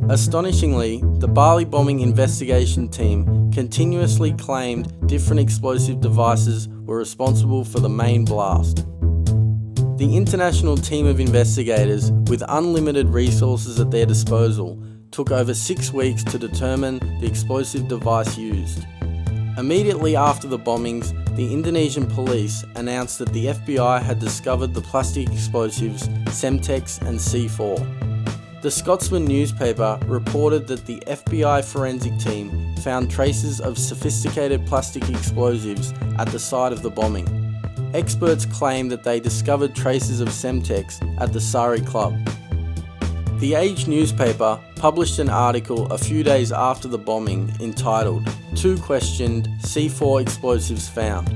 Astonishingly, the Bali bombing investigation team continuously claimed different explosive devices were responsible for the main blast. The international team of investigators, with unlimited resources at their disposal, took over 6 weeks to determine the explosive device used. Immediately after the bombings, the Indonesian police announced that the FBI had discovered the plastic explosives Semtex and C4. The Scotsman newspaper reported that the FBI forensic team found traces of sophisticated plastic explosives at the site of the bombing. Experts claim that they discovered traces of Semtex at the Sari Club. The Age newspaper published an article a few days after the bombing entitled, "Two Questioned, C4 Explosives Found."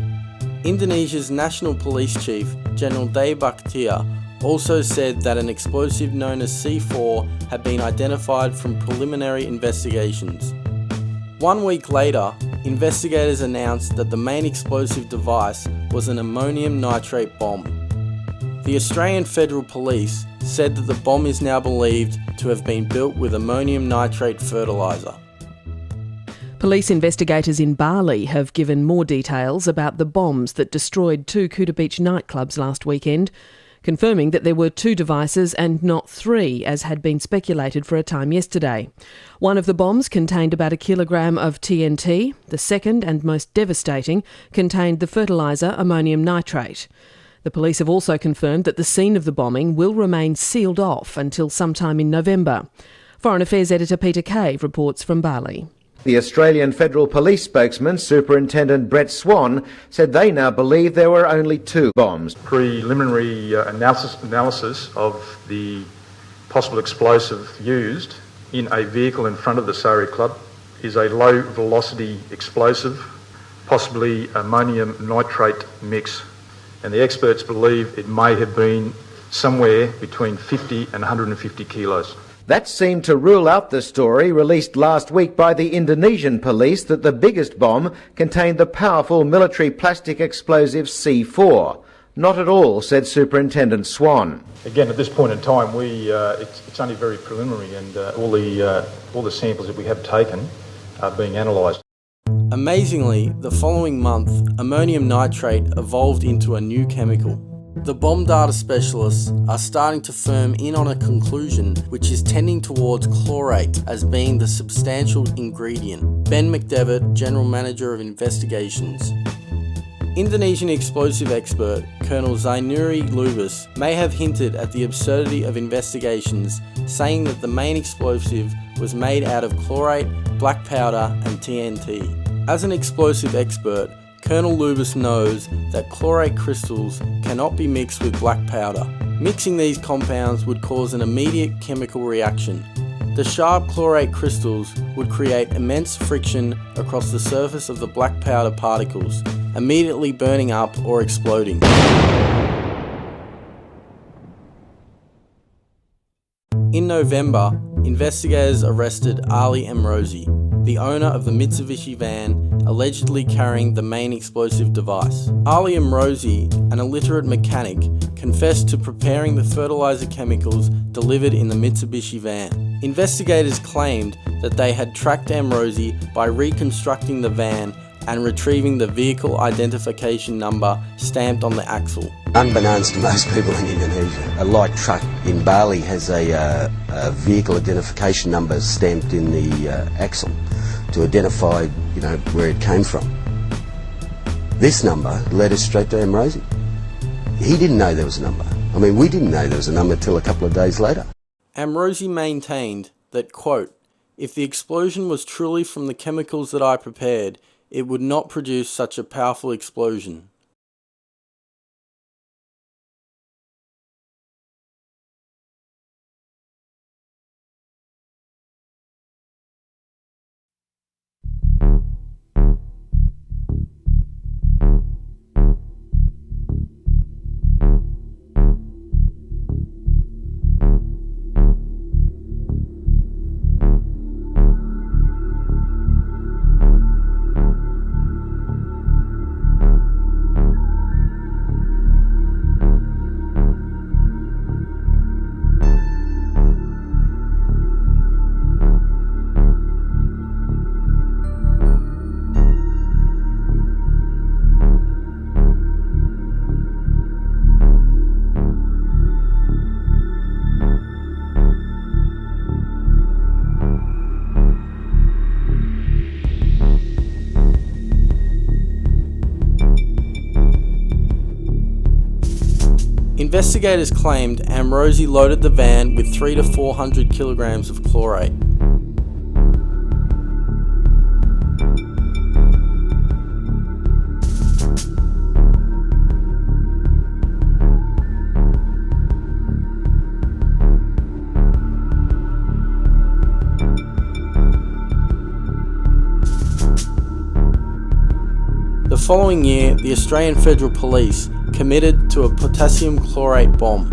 Indonesia's National Police Chief, General Day Baktia, also said that an explosive known as C4 had been identified from preliminary investigations. 1 week later, investigators announced that the main explosive device was an ammonium nitrate bomb. The Australian Federal Police said that the bomb is now believed to have been built with ammonium nitrate fertiliser. Police investigators in Bali have given more details about the bombs that destroyed 2 Kuta Beach nightclubs last weekend, confirming that there were 2 devices and not 3, as had been speculated for a time yesterday. One of the bombs contained about 1 kilogram of TNT. The second, and most devastating, contained the fertiliser ammonium nitrate. The police have also confirmed that the scene of the bombing will remain sealed off until sometime in November. Foreign Affairs editor Peter Cave reports from Bali. The Australian Federal Police spokesman, Superintendent Brett Swan, said they now believe there were only 2 bombs. Preliminary analysis of the possible explosive used in a vehicle in front of the Sari Club is a low-velocity explosive, possibly ammonium nitrate mix. And the experts believe it may have been somewhere between 50 and 150 kilos. That seemed to rule out the story released last week by the Indonesian police that the biggest bomb contained the powerful military plastic explosive C4. Not at all, said Superintendent Swan. Again, at this point in time, it's only very preliminary, and all the samples that we have taken are being analysed. Amazingly, the following month, ammonium nitrate evolved into a new chemical. The bomb data specialists are starting to firm in on a conclusion which is tending towards chlorate as being the substantial ingredient. Ben McDevitt, General Manager of Investigations. Indonesian explosive expert Colonel Zainuri Lubis may have hinted at the absurdity of investigations, saying that the main explosive was made out of chlorate, black powder and TNT. As an explosive expert, Colonel Lubis knows that chlorate crystals cannot be mixed with black powder. Mixing these compounds would cause an immediate chemical reaction. The sharp chlorate crystals would create immense friction across the surface of the black powder particles, immediately burning up or exploding. In November, investigators arrested Ali Emrozi, the owner of the Mitsubishi van allegedly carrying the main explosive device. Ali Emrozi, an illiterate mechanic, confessed to preparing the fertiliser chemicals delivered in the Mitsubishi van. Investigators claimed that they had tracked Emrozi by reconstructing the van and retrieving the vehicle identification number stamped on the axle. Unbeknownst to most people in Indonesia, a light truck in Bali has a vehicle identification number stamped in the axle to identify, where it came from. This number led us straight to Emrozi. He didn't know there was a number. We didn't know there was a number till a couple of days later. Emrozi maintained that, quote, "If the explosion was truly from the chemicals that I prepared, it would not produce such a powerful explosion." Investigators claimed Amrozi loaded the van with 300 to 400 kilograms of chlorate. The following year, the Australian Federal Police committed to a potassium chlorate bomb.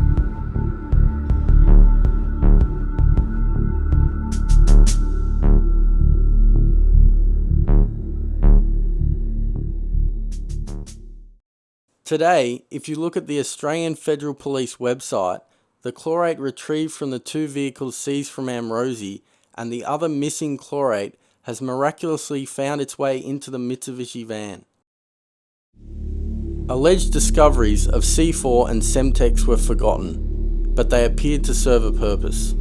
Today, if you look at the Australian Federal Police website, the chlorate retrieved from the two vehicles seized from Amrozi and the other missing chlorate has miraculously found its way into the Mitsubishi van. Alleged discoveries of C4 and Semtex were forgotten, but they appeared to serve a purpose.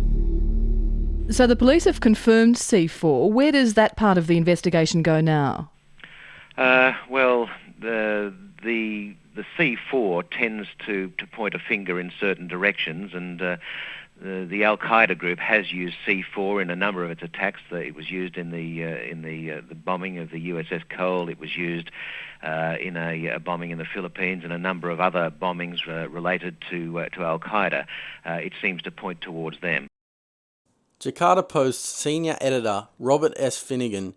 So the police have confirmed C4. Where does that part of the investigation go now? Well, the C4 tends to point a finger in certain directions, and the Al Qaeda group has used C4 in a number of its attacks. It was used in the bombing of the USS Cole. It was used in a bombing in the Philippines, and a number of other bombings related to Al Qaeda. It seems to point towards them. Jakarta Post's senior editor Robert S. Finnegan